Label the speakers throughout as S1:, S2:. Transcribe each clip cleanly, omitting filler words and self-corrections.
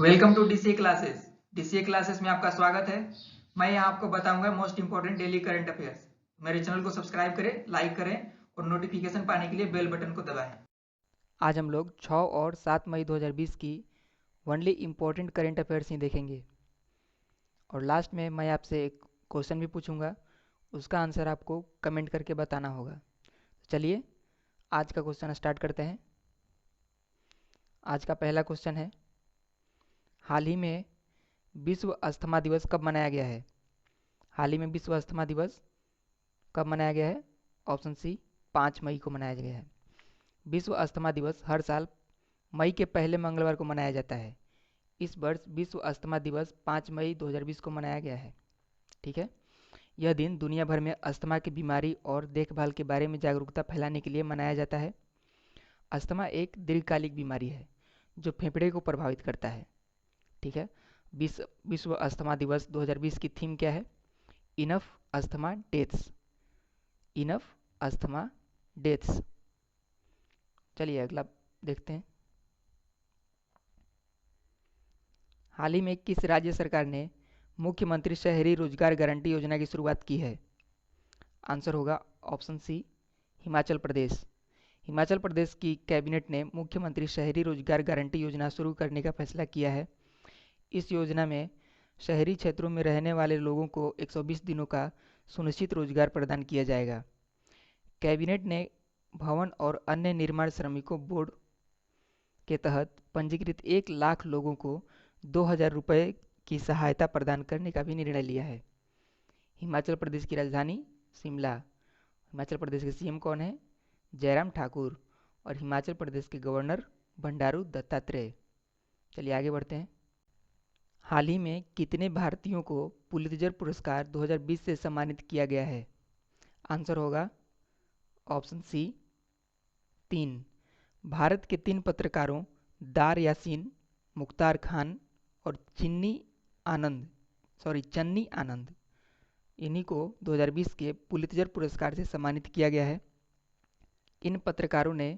S1: Welcome to DCA classes. DCA classes में आपका स्वागत है। मैं यहाँ आपको बताऊंगा most important daily current affairs. मेरे चैनल को सब्सक्राइब करें, लाइक करें और नोटिफिकेशन पाने के लिए बेल बटन को दबाएं।
S2: आज हम लोग 6 और 7 मई 2020 की वनली इम्पोर्टेंट करंट अफेयर्स ही देखेंगे। और लास्ट में मैं आपसे एक क्वेश्चन भी पूछूंगा, उसका आंसर आपको कमेंट करके बताना होगा। तो चलिए आज का क्वेश्चन स्टार्ट करते हैं। आज का पहला क्वेश्चन है, हाल ही में विश्व अस्थमा दिवस कब मनाया गया है? हाल ही में विश्व अस्थमा दिवस कब मनाया गया है? ऑप्शन सी, 5 मई को मनाया गया है। विश्व अस्थमा दिवस हर साल मई के पहले मंगलवार को मनाया जाता है। इस वर्ष विश्व अस्थमा दिवस 5 मई 2020 को मनाया गया है। ठीक है। यह दिन दुनिया भर में अस्थमा की बीमारी और देखभाल के बारे में जागरूकता फैलाने के लिए मनाया जाता है। अस्थमा एक दीर्घकालिक बीमारी है जो फेफड़े को प्रभावित करता है। ठीक है। विश्व अस्थमा दिवस 2020 की थीम क्या है? Enough asthma deaths. Enough asthma deaths. चलिए अगला देखते हैं। हाल ही में किस राज्य सरकार ने मुख्यमंत्री शहरी रोजगार गारंटी योजना की शुरुआत की है? आंसर होगा ऑप्शन सी, हिमाचल प्रदेश। हिमाचल प्रदेश की कैबिनेट ने मुख्यमंत्री शहरी रोजगार गारंटी योजना शुरू करने का फैसला किया है। इस योजना में शहरी क्षेत्रों में रहने वाले लोगों को 120 दिनों का सुनिश्चित रोजगार प्रदान किया जाएगा। कैबिनेट ने भवन और अन्य निर्माण श्रमिकों बोर्ड के तहत पंजीकृत 1 लाख लोगों को 2,000 रुपये की सहायता प्रदान करने का भी निर्णय लिया है। हिमाचल प्रदेश की राजधानी शिमला। हिमाचल प्रदेश के सीएम कौन है? जयराम ठाकुर। और हिमाचल प्रदेश के गवर्नर बंडारू दत्तात्रेय। चलिए आगे बढ़ते हैं। हाल ही में कितने भारतीयों को पुलित्जर पुरस्कार 2020 से सम्मानित किया गया है? आंसर होगा ऑप्शन सी, 3। भारत के 3 पत्रकारों दार यासीन, मुख्तार खान और चन्नी आनंद, इन्हीं को 2020 के पुलित्जर पुरस्कार से सम्मानित किया गया है। इन पत्रकारों ने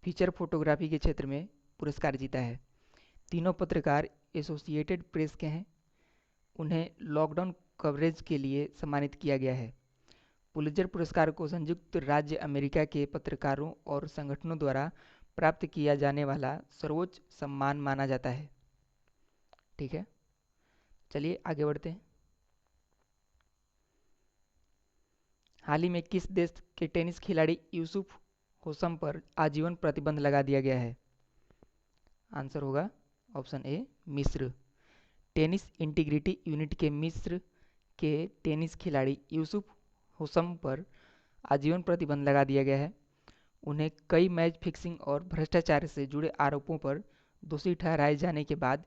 S2: फीचर फोटोग्राफी के क्षेत्र में पुरस्कार जीता है। तीनों पत्रकार एसोसिएटेड प्रेस के हैं। उन्हें लॉकडाउन कवरेज के लिए सम्मानित किया गया है। पुलित्जर पुरस्कार को संयुक्त राज्य अमेरिका के पत्रकारों और संगठनों द्वारा प्राप्त किया जाने वाला सर्वोच्च सम्मान माना जाता है। ठीक है। चलिए आगे बढ़ते हैं। हाल ही में किस देश के टेनिस खिलाड़ी यूसुफ होसम पर आजीवन प्रतिबंध लगा दिया गया है? आंसर होगा ऑप्शन ए, मिस्र। टेनिस इंटीग्रिटी यूनिट के मिस्र के टेनिस खिलाड़ी यूसुफ होसम पर आजीवन प्रतिबंध लगा दिया गया है। उन्हें कई मैच फिक्सिंग और भ्रष्टाचार से जुड़े आरोपों पर दोषी ठहराए जाने के बाद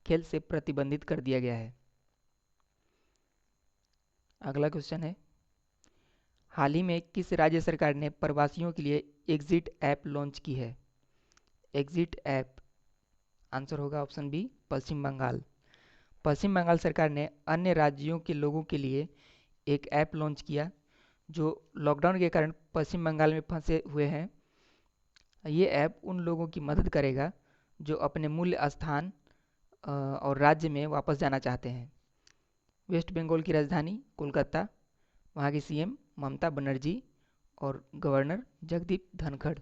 S2: खेल से प्रतिबंधित कर दिया गया है। अगला क्वेश्चन है, हाल ही में किस राज्य सरकार ने प्रवासियों के लिए एग्जिट ऐप लॉन्च की है? Exit app. आंसर होगा ऑप्शन बी, पश्चिम बंगाल। पश्चिम बंगाल सरकार ने अन्य राज्यों के लोगों के लिए एक ऐप लॉन्च किया जो लॉकडाउन के कारण पश्चिम बंगाल में फंसे हुए हैं। ये ऐप उन लोगों की मदद करेगा जो अपने मूल स्थान और राज्य में वापस जाना चाहते हैं। वेस्ट बंगाल की राजधानी कोलकाता, वहाँ की सीएम ममता बनर्जी और गवर्नर जगदीप धनखड़।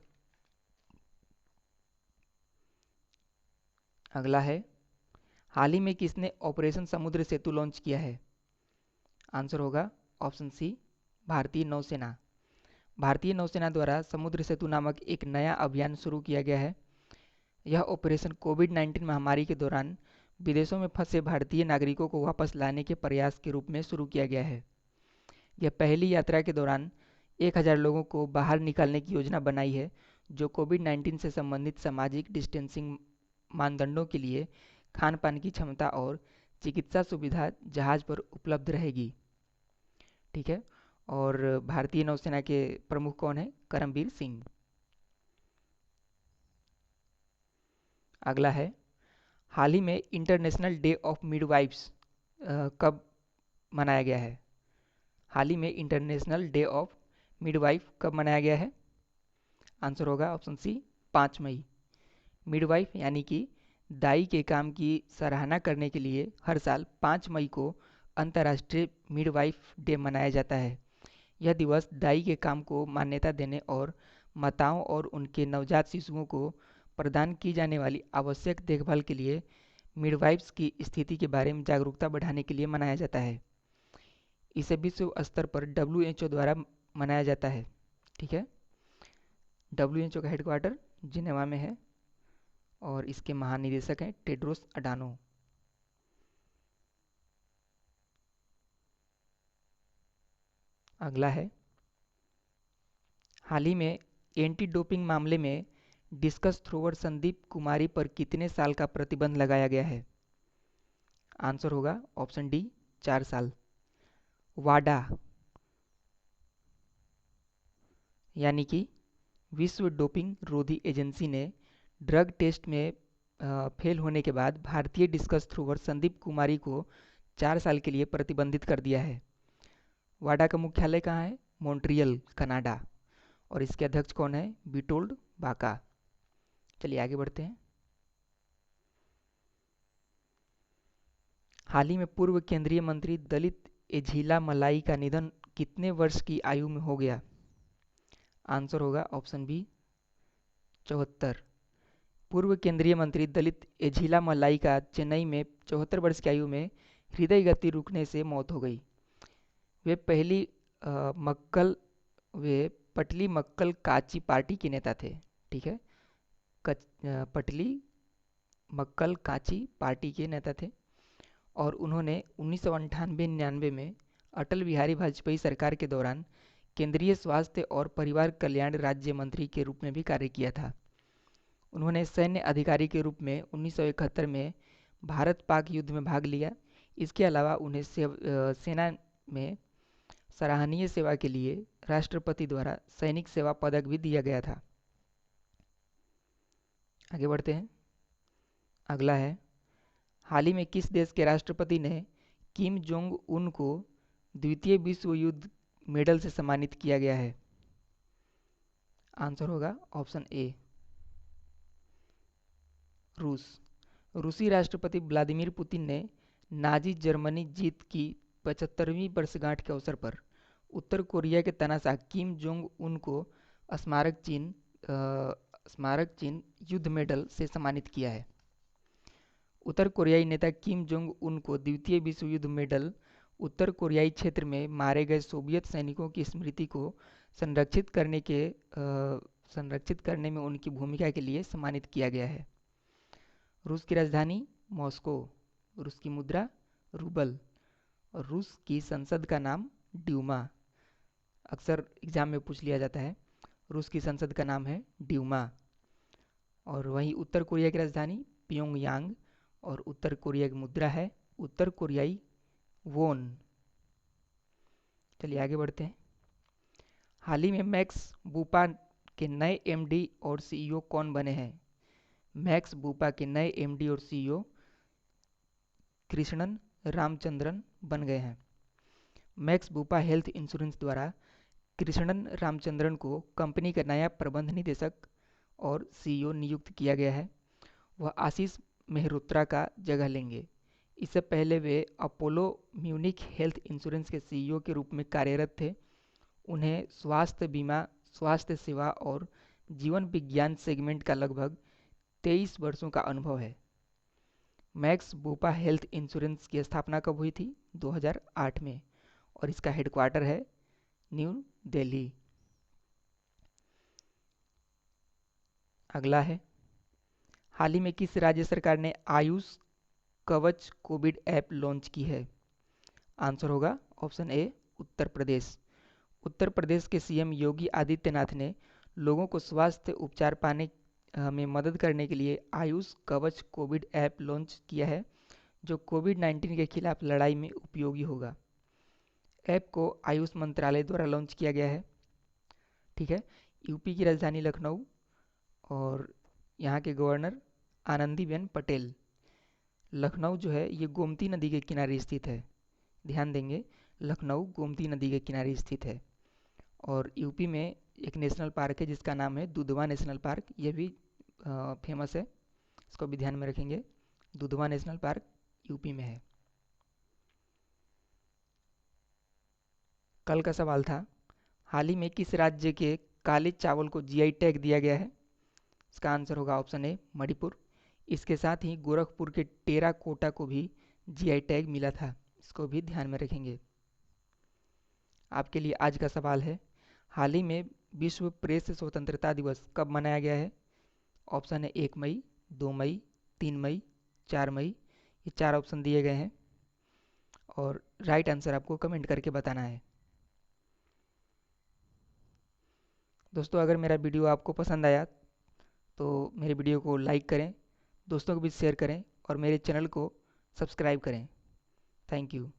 S2: अगला है, हाल ही में किसने ऑपरेशन समुद्र सेतु लॉन्च किया है? आंसर होगा ऑप्शन सी, भारतीय नौसेना। भारतीय नौसेना द्वारा समुद्र सेतु नामक एक नया अभियान शुरू किया गया है। यह ऑपरेशन कोविड-19 महामारी के दौरान विदेशों में फंसे भारतीय नागरिकों को वापस लाने के प्रयास के रूप में शुरू किया गया है। यह पहली यात्रा के दौरान 1,000 लोगों को बाहर निकालने की योजना बनाई है जो कोविड-19 से संबंधित सामाजिक डिस्टेंसिंग मानदंडों के लिए खान पान की क्षमता और चिकित्सा सुविधा जहाज पर उपलब्ध रहेगी। ठीक है। और भारतीय नौसेना के प्रमुख कौन है? करमबीर सिंह। अगला है, हाल ही में इंटरनेशनल डे ऑफ मिडवाइफ्स कब मनाया गया है? हाल ही में इंटरनेशनल डे ऑफ मिडवाइफ कब मनाया गया है? आंसर होगा ऑप्शन सी, 5 मई। मिडवाइफ यानी कि दाई के काम की सराहना करने के लिए हर साल 5 मई को अंतर्राष्ट्रीय मिडवाइफ डे मनाया जाता है। यह दिवस दाई के काम को मान्यता देने और माताओं और उनके नवजात शिशुओं को प्रदान की जाने वाली आवश्यक देखभाल के लिए मिडवाइफ्स की स्थिति के बारे में जागरूकता बढ़ाने के लिए मनाया जाता है। इसे विश्व स्तर पर WHO द्वारा मनाया जाता है। ठीक है, WHO का हेडक्वार्टर जिनेवा में है और इसके महानिदेशक हैं टेड्रोस अडानो। अगला है, हाल ही में एंटी डोपिंग मामले में डिस्कस थ्रोवर संदीप कुमारी पर कितने साल का प्रतिबंध लगाया गया है? आंसर होगा ऑप्शन डी 4 साल। वाडा यानी कि विश्व डोपिंग रोधी एजेंसी ने ड्रग टेस्ट में फेल होने के बाद भारतीय डिस्कस थ्रोवर संदीप कुमारी को 4 साल के लिए प्रतिबंधित कर दिया है। वाडा का मुख्यालय कहाँ है? Montreal, Canada. और इसके अध्यक्ष कौन है? बिटोल्ड बाका। चलिए आगे बढ़ते हैं। हाल ही में पूर्व केंद्रीय मंत्री दलित एझिला मलाई का निधन कितने वर्ष की आयु में हो गया? आंसर होगा ऑप्शन बी 74। पूर्व केंद्रीय मंत्री दलित एझिला मलाई का चेन्नई में 74 वर्ष की आयु में हृदय गति रुकने से मौत हो गई। वे पहली मक्कल वे पटली मक्कल काची पार्टी के नेता थे। ठीक है, पटली मक्कल काची पार्टी के नेता थे और उन्होंने 1998-99 में अटल बिहारी वाजपेयी सरकार के दौरान केंद्रीय स्वास्थ्य और परिवार कल्याण राज्य मंत्री के रूप में भी कार्य किया था। उन्होंने सैन्य अधिकारी के रूप में 1971 में भारत पाक युद्ध में भाग लिया। इसके अलावा उन्हें सेना में सराहनीय सेवा के लिए राष्ट्रपति द्वारा सैनिक सेवा पदक भी दिया गया था। आगे बढ़ते हैं। अगला है, हाल ही में किस देश के राष्ट्रपति ने किम जोंग उन को द्वितीय विश्व युद्ध मेडल से सम्मानित किया गया है? आंसर होगा ऑप्शन ए रूस। रूसी राष्ट्रपति व्लादिमीर पुतिन ने नाजी जर्मनी जीत की 75वीं वर्षगांठ के अवसर पर उत्तर कोरिया के तानाशाह किम जोंग उन को स्मारक चिन्ह युद्ध मेडल से सम्मानित किया है। उत्तर कोरियाई नेता किम जोंग उन को द्वितीय विश्व युद्ध मेडल उत्तर कोरियाई क्षेत्र में मारे गए सोवियत सैनिकों की स्मृति को संरक्षित करने में उनकी भूमिका के लिए सम्मानित किया गया है। रूस की राजधानी मॉस्को, रूस की मुद्रा रूबल और रूस की संसद का नाम ड्यूमा। अक्सर एग्जाम में पूछ लिया जाता है। रूस की संसद का नाम है ड्यूमा। और वहीं उत्तर कोरिया की राजधानी प्योंगयांग और उत्तर कोरिया की मुद्रा है उत्तर कोरियाई वोन। चलिए आगे बढ़ते हैं। हाल ही में मैक्स बूपा के नए एमडी और सीईओ कौन बने हैं? मैक्स बूपा के नए एमडी और सीईओ कृष्णन रामचंद्रन बन गए हैं। मैक्स बूपा हेल्थ इंश्योरेंस द्वारा कृष्णन रामचंद्रन को कंपनी का नया प्रबंध निदेशक और सीईओ नियुक्त किया गया है। वह आशीष मेहरोत्रा का जगह लेंगे। इससे पहले वे अपोलो म्यूनिक हेल्थ इंश्योरेंस के सीईओ के रूप में कार्यरत थे। उन्हें स्वास्थ्य बीमा, स्वास्थ्य सेवा और जीवन विज्ञान सेगमेंट का लगभग 23 वर्षों का अनुभव है। मैक्स बूपा हेल्थ इंश्योरेंस की स्थापना कब हुई थी? 2008 में और इसका हेडक्वार्टर है न्यू दिल्ली। अगला है, हाल ही में किस राज्य सरकार ने आयुष कवच कोविड ऐप लॉन्च की है? आंसर होगा ऑप्शन ए उत्तर प्रदेश। उत्तर प्रदेश के सीएम योगी आदित्यनाथ ने लोगों को स्वास्थ्य उपचार पाने में मदद करने के लिए आयुष कवच कोविड ऐप लॉन्च किया है, जो कोविड-19 के खिलाफ लड़ाई में उपयोगी होगा। ऐप को आयुष मंत्रालय द्वारा लॉन्च किया गया है। ठीक है, यूपी की राजधानी लखनऊ और यहाँ के गवर्नर आनंदीबेन पटेल। लखनऊ जो है ये गोमती नदी के किनारे स्थित है। ध्यान देंगे, लखनऊ गोमती नदी के किनारे स्थित है। और यूपी में एक नेशनल पार्क है जिसका नाम है दुधवा नेशनल पार्क। यह भी फेमस है इसको भी ध्यान में रखेंगे। दुधवा नेशनल पार्क यूपी में है। कल का सवाल था, हाल ही में किस राज्य के काले चावल को जीआई टैग दिया गया है? इसका आंसर होगा ऑप्शन ए मणिपुर। इसके साथ ही गोरखपुर के टेराकोटा को भी जीआई टैग मिला था, इसको भी ध्यान में रखेंगे। आपके लिए आज का सवाल है, हाल ही में विश्व प्रेस स्वतंत्रता दिवस कब मनाया गया है? ऑप्शन है 1 मई, 2 मई, 3 मई, 4 मई। ये 4 ऑप्शन दिए गए हैं और राइट आंसर आपको कमेंट करके बताना है। दोस्तों, अगर मेरा वीडियो आपको पसंद आया तो मेरे वीडियो को लाइक करें, दोस्तों को भी शेयर करें और मेरे चैनल को सब्सक्राइब करें। Thank you.